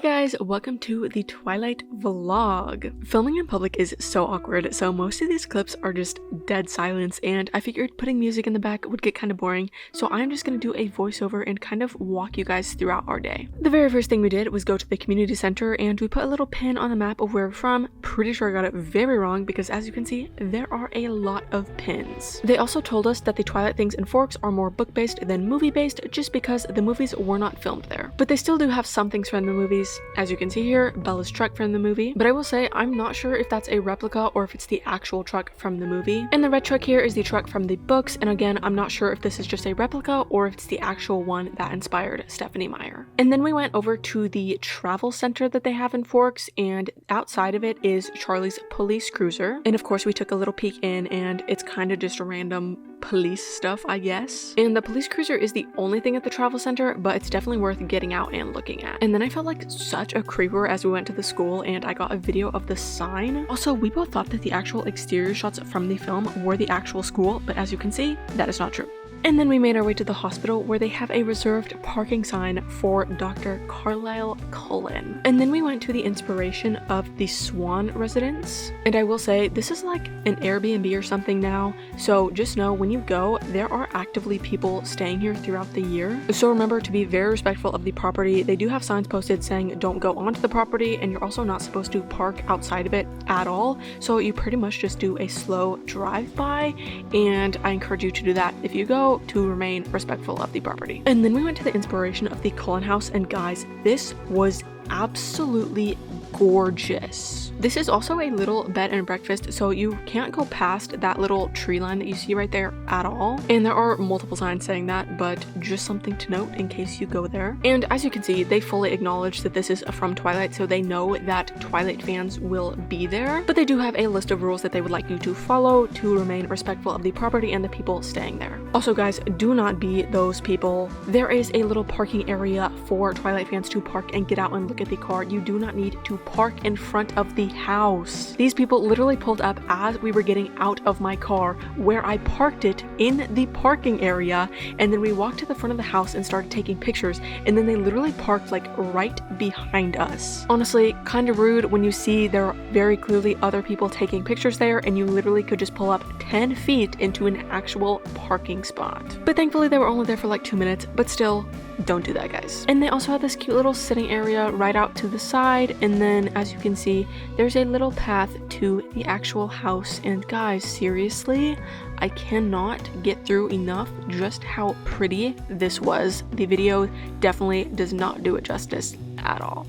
guys, welcome to the Twilight vlog. Filming in public is so awkward, so most of these clips are just dead silence, and I figured putting music in the back would get kind of boring, so I'm just gonna do a voiceover and kind of walk you guys throughout our day. The very first thing we did was go to the community center, and we put a little pin on the map of where we're from. Pretty sure I got it very wrong because, as you can see, there are a lot of pins. They also told us that the Twilight things in Forks are more book-based than movie-based, just because the movies were not filmed there. But they still do have some things from the movies. As you can see here, Bella's truck from the movie, but I will say I'm not sure if that's a replica or if it's the actual truck from the movie. And the red truck here is the truck from the books, and again, I'm not sure if this is just a replica or if it's the actual one that inspired Stephenie Meyer. And then we went over to the travel center that they have in Forks, and outside of it is Charlie's police cruiser. And of course we took a little peek in, and it's kind of just random police stuff, I guess. And the police cruiser is the only thing at the travel center, but it's definitely worth getting out and looking at. And then I felt like such a creeper as we went to the school, and I got a video of the sign. Also, we both thought that the actual exterior shots from the film were the actual school, but as you can see, that is not true. And then we made our way to the hospital, where they have a reserved parking sign for Dr. Carlisle Cullen. And then we went to the inspiration of the Swan residence. And I will say, this is like an Airbnb or something now, so just know when you go, there are actively people staying here throughout the year. So remember to be very respectful of the property. They do have signs posted saying don't go onto the property, and you're also not supposed to park outside of it at all. So you pretty much just do a slow drive-by, and I encourage you to do that if you go, to remain respectful of the property. And then we went to the inspiration of the Cullen house, and guys, this was absolutely gorgeous. This is also a little bed and breakfast, so you can't go past that little tree line that you see right there at all. And there are multiple signs saying that, but just something to note in case you go there. And as you can see, they fully acknowledge that this is from Twilight, so they know that Twilight fans will be there. But they do have a list of rules that they would like you to follow to remain respectful of the property and the people staying there. Also guys, do not be those people. There is a little parking area for Twilight fans to park and get out and look at the car. You do not need to park in front of the house. These people literally pulled up as we were getting out of my car, where I parked it in the parking area, and then we walked to the front of the house and started taking pictures, and then they literally parked like right behind us. Honestly, kind of rude when you see there are very clearly other people taking pictures there, and you literally could just pull up 10 feet into an actual parking spot. But thankfully they were only there for like 2 minutes, but still, don't do that guys. And they also have this cute little sitting area right out to the side, and then as you can see, there's a little path to the actual house. And guys, seriously, I cannot get through enough just how pretty this was. The video definitely does not do it justice at all.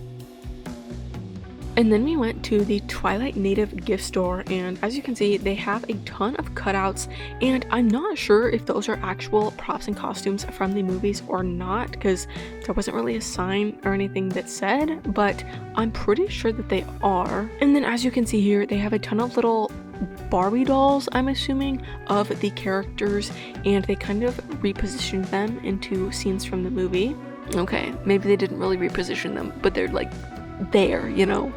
And then we went to the Twilight native gift store, and as you can see, they have a ton of cutouts, and I'm not sure if those are actual props and costumes from the movies or not, because there wasn't really a sign or anything that said, but I'm pretty sure that they are. And then as you can see here, they have a ton of little Barbie dolls, I'm assuming, of the characters, and they kind of repositioned them into scenes from the movie. Okay, maybe they didn't really reposition them, but they're like there, you know?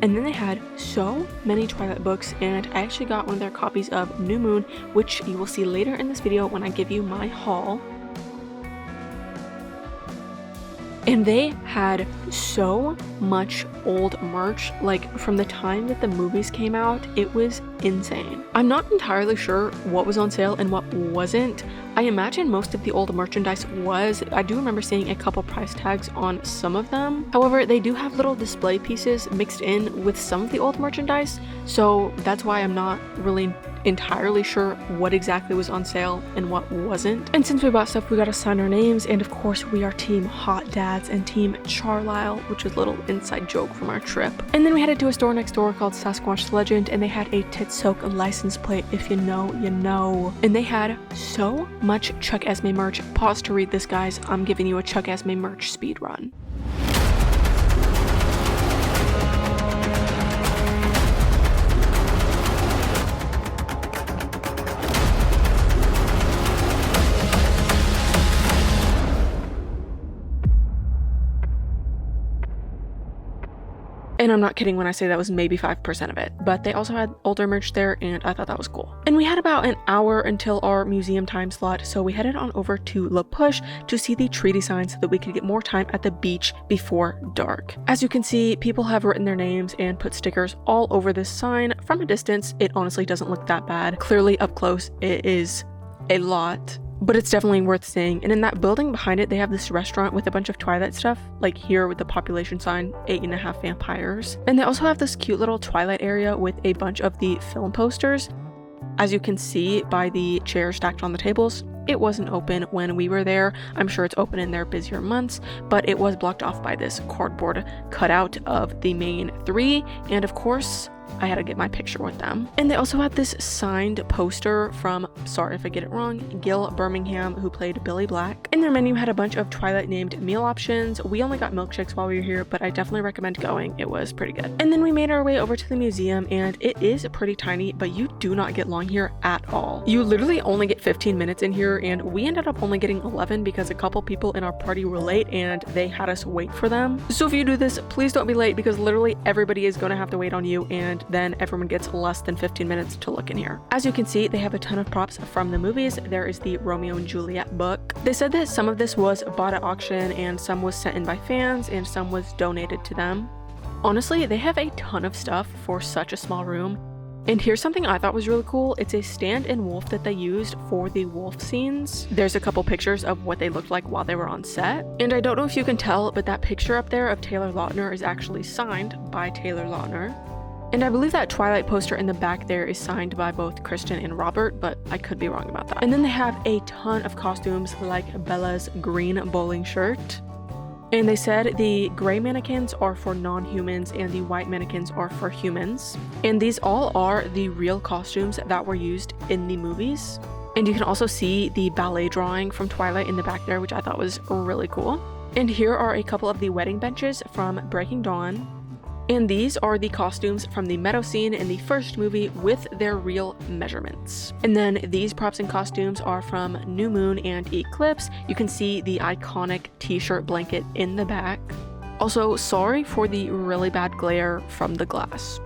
And then they had so many Twilight books, and I actually got one of their copies of New Moon, which you will see later in this video when I give you my haul. And they had so much old merch, like from the time that the movies came out, it was insane. I'm not entirely sure what was on sale and what wasn't. I imagine most of the old merchandise was. I do remember seeing a couple price tags on some of them. However, they do have little display pieces mixed in with some of the old merchandise, so that's why I'm not really entirely sure what exactly was on sale and what wasn't. And since we bought stuff, we gotta sign our names, and of course we are team Hot Dads and team Charlisle, which is a little inside joke from our trip. And then we headed to a store next door called Sasquatch Legend, and they had a Titsoak license plate. If you know, you know. And they had so much Chuck Esme merch. Pause to read this, guys. I'm giving you a Chuck Esme merch speed run. And I'm not kidding when I say that was maybe 5% of it. But they also had older merch there, and I thought that was cool. And we had about an hour until our museum time slot, so we headed on over to La Push to see the treaty sign so that we could get more time at the beach before dark. As you can see, people have written their names and put stickers all over this sign. From a distance, it honestly doesn't look that bad. Clearly up close, it is a lot. But it's definitely worth seeing. And in that building behind it, they have this restaurant with a bunch of Twilight stuff, like here with the population sign, 8.5 vampires. And they also have this cute little Twilight area with a bunch of the film posters. As you can see by the chairs stacked on the tables, it wasn't open when we were there. I'm sure it's open in their busier months, but it was blocked off by this cardboard cutout of the main three. And of course, I had to get my picture with them. And they also had this signed poster from, sorry if I get it wrong, Gil Birmingham, who played Billy Black. And their menu had a bunch of Twilight named meal options. We only got milkshakes while we were here, but I definitely recommend going. It was pretty good. And then we made our way over to the museum, and it is pretty tiny, but you do not get long here at all. You literally only get 15 minutes in here, and we ended up only getting 11 because a couple people in our party were late and they had us wait for them. So if you do this, please don't be late, because literally everybody is going to have to wait on you, and then everyone gets less than 15 minutes to look in here. As you can see, they have a ton of props from the movies. There is the Romeo and Juliet book. They said that some of this was bought at auction and some was sent in by fans and some was donated to them. Honestly, they have a ton of stuff for such a small room. And here's something I thought was really cool. It's a stand-in wolf that they used for the wolf scenes. There's a couple pictures of what they looked like while they were on set. And I don't know if you can tell, but that picture up there of Taylor Lautner is actually signed by Taylor Lautner. And I believe that Twilight poster in the back there is signed by both Kristen and Robert, but I could be wrong about that. And then they have a ton of costumes like Bella's green bowling shirt. And they said the gray mannequins are for non-humans and the white mannequins are for humans. And these all are the real costumes that were used in the movies. And you can also see the ballet drawing from Twilight in the back there, which I thought was really cool. And here are a couple of the wedding benches from Breaking Dawn. And these are the costumes from the meadow scene in the first movie with their real measurements. And then these props and costumes are from New Moon and Eclipse. You can see the iconic t-shirt blanket in the back. Also, sorry for the really bad glare from the glass.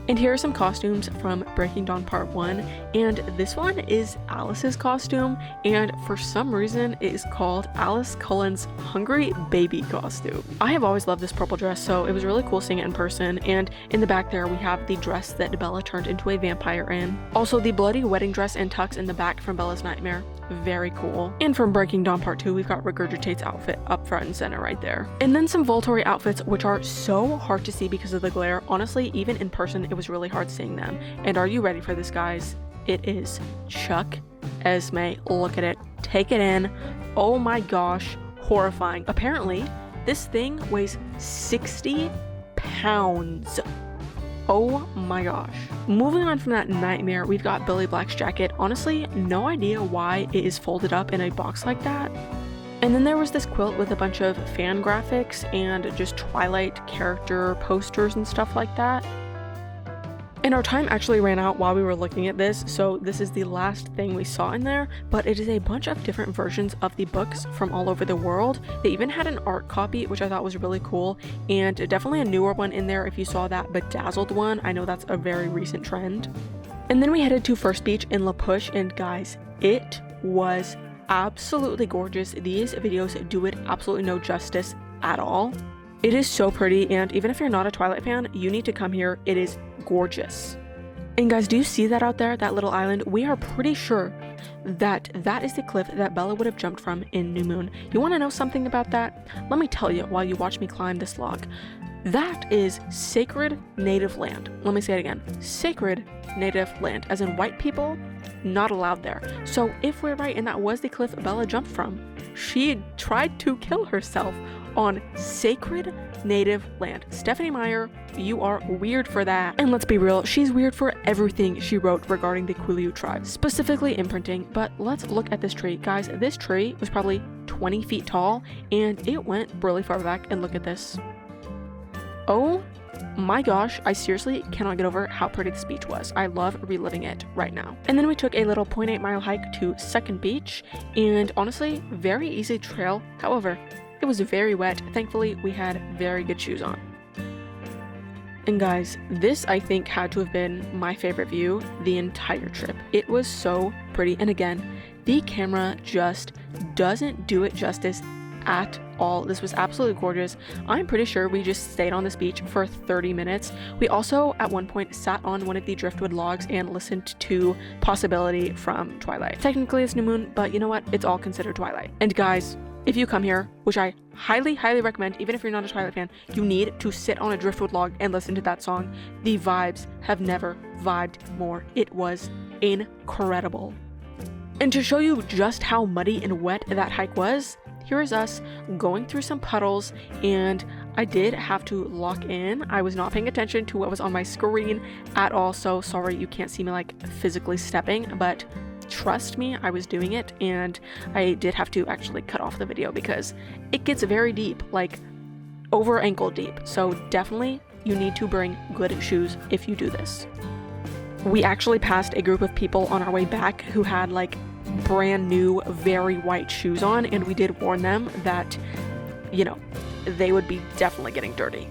And here are some costumes from Breaking Dawn Part 1, and this one is Alice's costume, and for some reason it is called Alice Cullen's Hungry Baby costume. I have always loved this purple dress, so it was really cool seeing it in person, and in the back there we have the dress that Bella turned into a vampire in. Also the bloody wedding dress and tux in the back from Bella's Nightmare. Very cool. And from Breaking Dawn Part 2, we've got Regurgitate's outfit up front and center right there. And then some Volturi outfits, which are so hard to see because of the glare. Honestly, even in person, it was really hard seeing them. And are you ready for this, guys? It is Chuck Esme. Look at it. Take it in. Oh my gosh. Horrifying. Apparently, this thing weighs 60 pounds. Oh my gosh. Moving on from that nightmare, we've got Billy Black's jacket. Honestly, no idea why it is folded up in a box like that. And then there was this quilt with a bunch of fan graphics and just Twilight character posters and stuff like that. And our time actually ran out while we were looking at this, so this is the last thing we saw in there, but it is a bunch of different versions of the books from all over the world. They even had an art copy, which I thought was really cool, and definitely a newer one in there if you saw that bedazzled one. I know that's a very recent trend. And then we headed to First Beach in La Push, and guys, it was absolutely gorgeous. These videos do it absolutely no justice at all. It is so pretty, and even if you're not a Twilight fan, you need to come here. It is gorgeous. And guys, do you see that out there, that little island? We are pretty sure that that is the cliff that Bella would have jumped from in New Moon. You want to know something about that? Let me tell you while you watch me climb this log. That is sacred native land. Let me say it again. Sacred native land, as in white people not allowed there. So if we're right and that was the cliff Bella jumped from, she tried to kill herself on sacred native land. Stephenie Meyer, you are weird for that. And let's be real, she's weird for everything she wrote regarding the Quileute tribe, specifically imprinting. But let's look at this tree. Guys, this tree was probably 20 feet tall and it went really far back, and look at this. Oh my gosh, I seriously cannot get over how pretty this beach was. I love reliving it right now. And then we took a little 0.8 mile hike to Second Beach, and honestly, very easy trail. However, it was very wet. Thankfully, we had very good shoes on. And guys, this I think had to have been my favorite view the entire trip. It was so pretty, and again, the camera just doesn't do it justice at all. This was absolutely gorgeous. I'm pretty sure we just stayed on this beach for 30 minutes. We also at one point sat on one of the driftwood logs and listened to Possibility from Twilight. Technically it's New Moon, but you know what? It's all considered Twilight. And guys, if you come here, which I highly recommend, even if you're not a Twilight fan, you need to sit on a driftwood log and listen to that song. The vibes have never vibed more. It was incredible. And to show you just how muddy and wet that hike was, here is us going through some puddles, and I did have to lock in. I was not paying attention to what was on my screen at all, so sorry you can't see me like physically stepping, but trust me, I was doing it, and I did have to actually cut off the video because it gets very deep, like over ankle deep. So definitely you need to bring good shoes if you do this. We actually passed a group of people on our way back who had like brand new, very white shoes on, and we did warn them that, you know, they would be definitely getting dirty.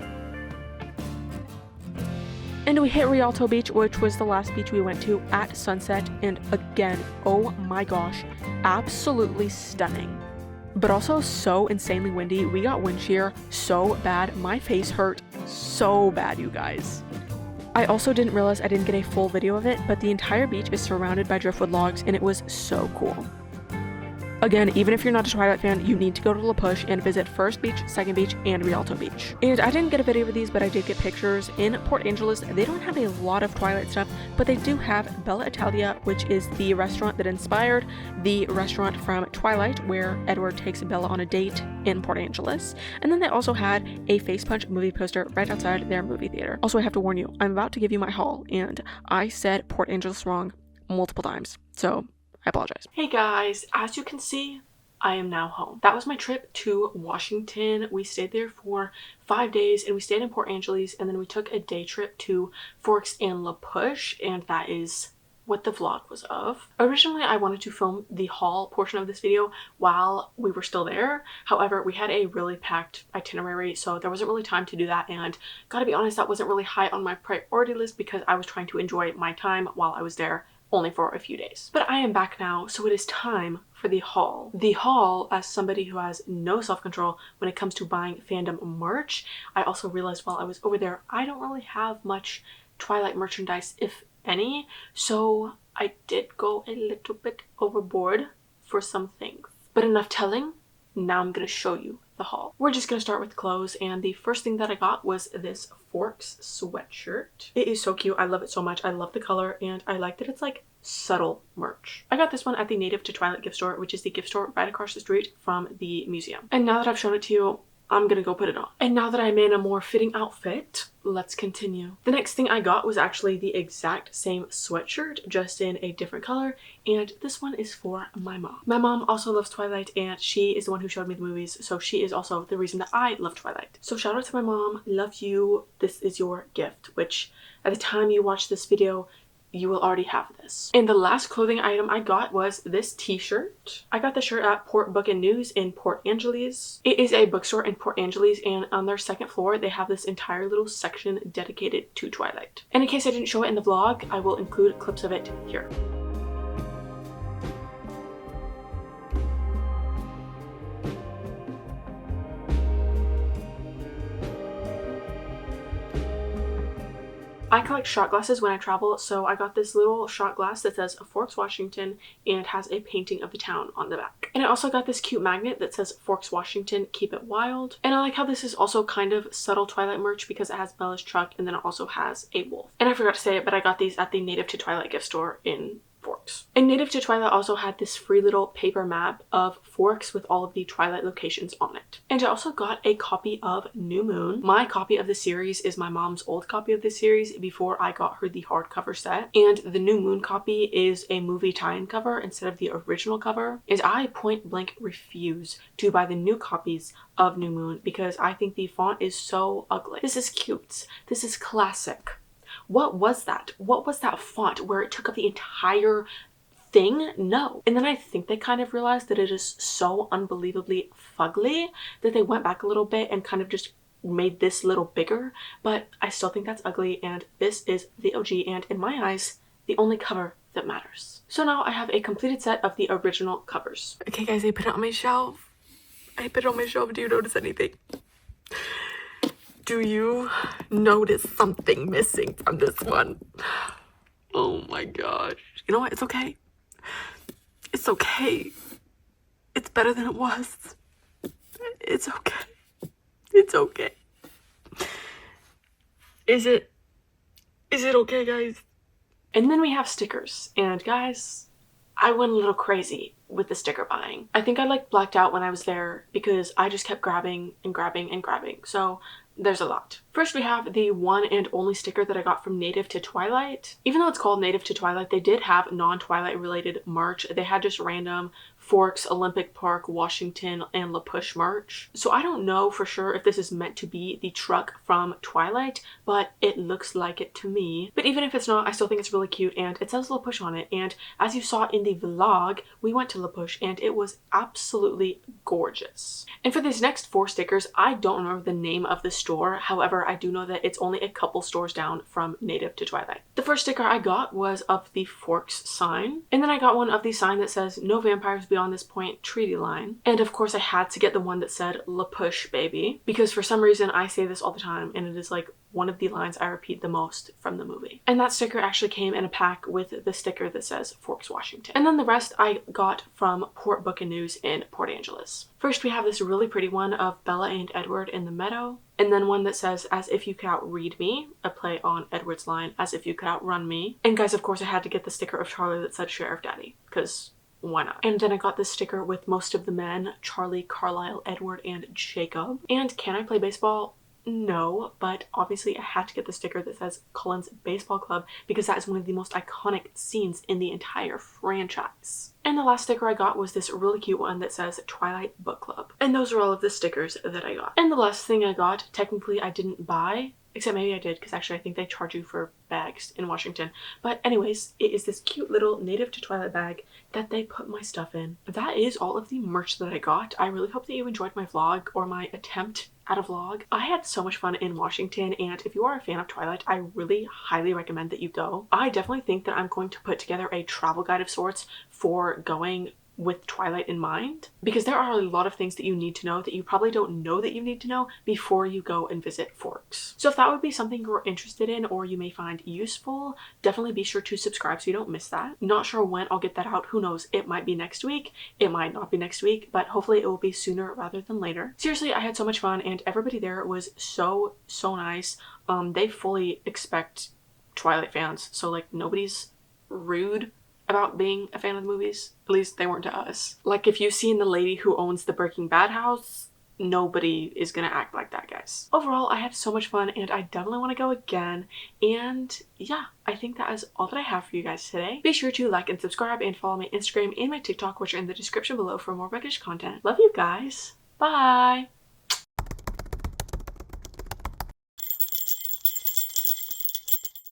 And we hit Rialto Beach, which was the last beach we went to at sunset, and again, oh my gosh, absolutely stunning. But also so insanely windy. We got wind shear so bad. My face hurt so bad, you guys. I also didn't realize I didn't get a full video of it, but the entire beach is surrounded by driftwood logs, and it was so cool. Again, even if you're not a Twilight fan, you need to go to La Push and visit First Beach, Second Beach, and Rialto Beach. And I didn't get a video of these, but I did get pictures. In Port Angeles, they don't have a lot of Twilight stuff, but they do have Bella Italia, which is the restaurant that inspired the restaurant from Twilight, where Edward takes Bella on a date in Port Angeles. And then they also had a Face Punch movie poster right outside their movie theater. Also, I have to warn you, I'm about to give you my haul, and I said Port Angeles wrong multiple times, so I apologize. Hey guys, as you can see, I am now home. That was my trip to Washington. We stayed there for 5 days, and we stayed in Port Angeles, and then we took a day trip to Forks and La Push, and that is what the vlog was of. Originally, I wanted to film the haul portion of this video while we were still there. However, we had a really packed itinerary, so there wasn't really time to do that, and gotta be honest, that wasn't really high on my priority list because I was trying to enjoy my time while I was there, only for a few days. But I am back now, so it is time for the haul. The haul, as somebody who has no self-control when it comes to buying fandom merch, I also realized while I was over there, I don't really have much Twilight merchandise, if any, so I did go a little bit overboard for some things. But enough telling, now I'm gonna show you the haul. We're just gonna start with clothes, and the first thing that I got was this Forks sweatshirt. It is so cute. I love it so much. I love the color, and I like that it's like subtle merch. I got this one at the Native to Twilight gift store, which is the gift store right across the street from the museum. And now that I've shown it to you, I'm gonna go put it on. And now that I'm in a more fitting outfit, let's continue. The next thing I got was actually the exact same sweatshirt, just in a different color, and this one is for my mom. My mom also loves Twilight, and she is the one who showed me the movies, so she is also the reason that I love Twilight. So shout out to my mom, love you, this is your gift, which at the time you watch this video, you will already have this. And the last clothing item I got was this t-shirt. I got the shirt at Port Book and News in Port Angeles. It is a bookstore in Port Angeles, and on their second floor they have this entire little section dedicated to Twilight. And in case I didn't show it in the vlog, I will include clips of it here. I collect shot glasses when I travel, so I got this little shot glass that says Forks, Washington, and has a painting of the town on the back. And I also got this cute magnet that says Forks, Washington, keep it wild. And I like how this is also kind of subtle Twilight merch because it has Bella's truck, and then it also has a wolf. And I forgot to say it, but I got these at the Native to Twilight gift store in Forks. And Native to Twilight also had this free little paper map of Forks with all of the Twilight locations on it. And I also got a copy of New Moon. My copy of the series is my mom's old copy of the series before I got her the hardcover set. And the New Moon copy is a movie tie-in cover instead of the original cover. Is I point blank refuse to buy the new copies of New Moon because I think the font is so ugly. This is cute. This is classic. What was that? What was that font where it took up the entire thing? No. And then I think they kind of realized that it is so unbelievably fugly that they went back a little bit and kind of just made this little bigger, but I still think that's ugly, and this is the OG, and in my eyes, the only cover that matters. So now I have a completed set of the original covers. Okay guys, I put it on my shelf. Do you notice anything? Do you notice something missing from this one? Oh my gosh. You know what? It's okay. It's okay. It's better than it was. It's okay. It's okay. Is it okay, guys? And then we have stickers. And guys, I went a little crazy with the sticker buying. I think I like blacked out when I was there because I just kept grabbing and grabbing and grabbing. So there's a lot. First, we have the one and only sticker that I got from Native to Twilight. Even though it's called Native to Twilight, they did have non-Twilight related merch. They had just random Forks, Olympic Park, Washington, and La Push merch. So I don't know for sure if this is meant to be the truck from Twilight, but it looks like it to me. But even if it's not, I still think it's really cute, and it says La Push on it. And as you saw in the vlog, we went to La Push and it was absolutely gorgeous. And for these next 4 stickers, I don't remember the name of the store. However, I do know that it's only a couple stores down from Native to Twilight. The first sticker I got was of the Forks sign. And then I got one of the sign that says, "No vampires beyond this point, treaty line." And of course I had to get the one that said, "La Push, baby." Because for some reason I say this all the time and it is like one of the lines I repeat the most from the movie. And that sticker actually came in a pack with the sticker that says Forks, Washington. And then the rest I got from Port Book and News in Port Angeles. First, we have this really pretty one of Bella and Edward in the meadow. And then one that says, "As if you could outread me," a play on Edward's line, "As if you could outrun me." And guys, of course I had to get the sticker of Charlie that said Sheriff Daddy, because why not? And then I got this sticker with most of the men, Charlie, Carlisle, Edward, and Jacob. And can I play baseball? No, but obviously I had to get the sticker that says Cullen's Baseball Club because that is one of the most iconic scenes in the entire franchise. And the last sticker I got was this really cute one that says Twilight Book Club. And those are all of the stickers that I got. And the last thing I got, technically I didn't buy, except maybe I did, because actually I think they charge you for bags in Washington. But anyways, it is this cute little Native to Twilight bag that they put my stuff in. That is all of the merch that I got. I really hope that you enjoyed my vlog, or my attempt at a vlog. I had so much fun in Washington, and if you are a fan of Twilight, I really highly recommend that you go. I definitely think that I'm going to put together a travel guide of sorts for going with Twilight in mind, because there are a lot of things that you need to know that you probably don't know that you need to know before you go and visit Forks. So if that would be something you're interested in or you may find useful, definitely be sure to subscribe so you don't miss that. Not sure when I'll get that out. Who knows? It might be next week. It might not be next week, but hopefully it will be sooner rather than later. Seriously, I had so much fun and everybody there was so nice. They fully expect Twilight fans, so like nobody's rude about being a fan of the movies. At least they weren't to us. Like if you've seen the lady who owns the Breaking Bad house, nobody is gonna act like that, guys. Overall, I had so much fun and I definitely want to go again. And yeah, I think that is all that I have for you guys today. Be sure to like and subscribe and follow my Instagram and my TikTok, which are in the description below for more bookish content. Love you guys. Bye!